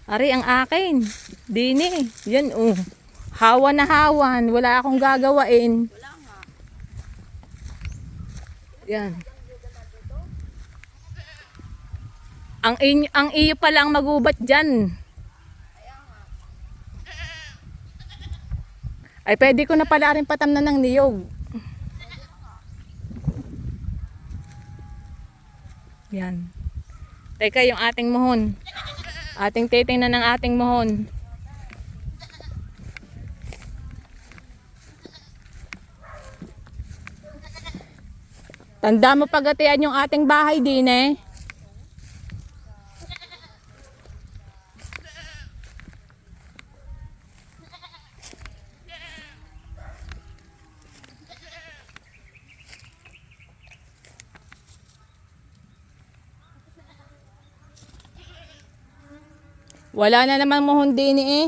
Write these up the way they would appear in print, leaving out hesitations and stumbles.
Ari ang akin. Dini. Yan oh. Hawan na hawan. Wala akong gagawain. Wala nga. Yan. Ang iyo pala ang magubat dyan. Ay pwede ko na pala rin patamnan ng niyog. Yan. Teka, yung ating muhon. Ating titingnan ng ating muhon. Tanda mo pagatian yung ating bahay din eh. Wala na naman muhon din eh.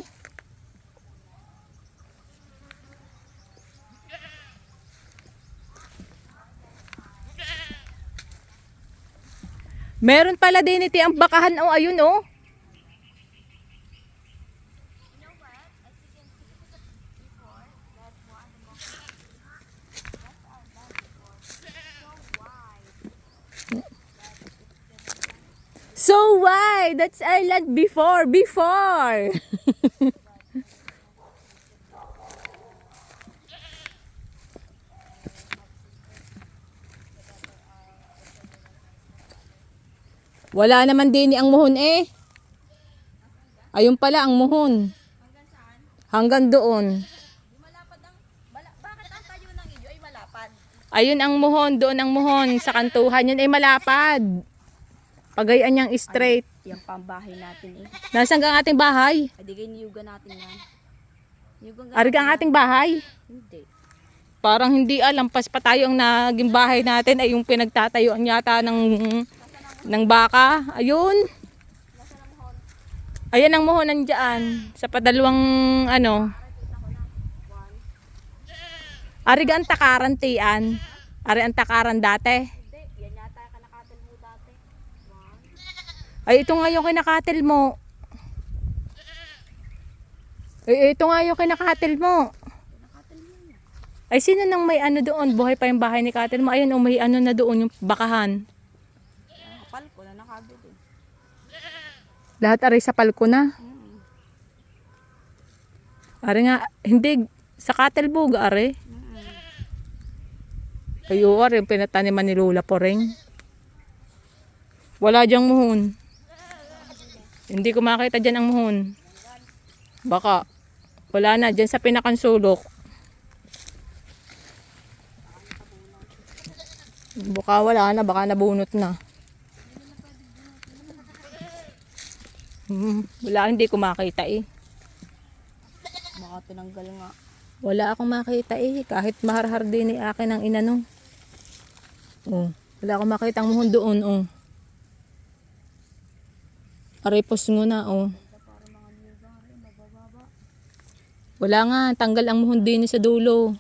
Meron pala din iti ang bakahan oh, ayun oh. So why? That's our land before. Wala naman din ang muhon eh. Ayun pala ang muhon. Hanggang saan? Hanggang doon. Di malapad ang... Bakit ang tayo ng iyo ay malapad? Ayun ang muhon, doon ang muhon. Sa kantuhan yun ay malapad. Pagayaan niyang straight. Yung pambahay natin eh. Nasaan ang ating bahay? Ay, di kayo niyugan natin yan. Niyugan Ariga ang ating bahay. Hindi. Parang hindi alam. Pas pa tayo ang naging bahay natin ay yung pinagtatayuan yata ng baka. Ayun. Ayan ang muhon nandyan. Sa padalawang ano. Ariga ang takaran tiyan. Ari ang takaran dati. Hindi. Yan yata kanakatil mo dati. Ay ito nga yung kinakatil mo. Ay ito nga yung kinakatil mo. Ay sino nang may ano doon? Buhay pa yung bahay ni katil mo. Ayun may ano na doon yung bakahan. Kapal ko na nakabili. Lahat aray sa palko na. Ari nga, hindi sa Katilbog ari. Kayo ari, pinataniman ni Lola Poreng. Wala diyang muhon. Hindi ko makita dyan ang muhon. Baka, wala na dyan sa pinakansulok. Baka wala na, baka nabunot na. Wala, hindi ko makita eh. Baka tinanggal nga. Wala akong makita eh. Kahit maharhar din ni akin ang inano. Oh, wala akong makita ang muhon doon. Oh. Arepos mo na. Oh. Wala nga. Tanggal ang muhon din sa dulo.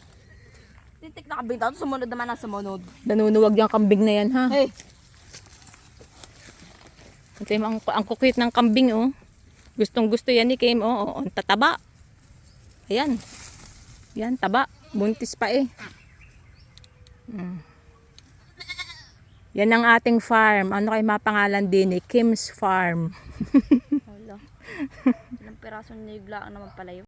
Titik na kabing tao. Sumunod naman ang sumunod. Nanunuwag yung kambing na yan ha. Hey! Ito yung ang kukit ng kambing oh. Gustong gusto yan ni Kim oh. Ang tataba. Ayan. Yan, taba. Buntis pa eh. Yan ang ating farm. Ano kayo mapangalan din eh? Kim's Farm. Hala. Ilang pirasong niyuglaan naman pala yun.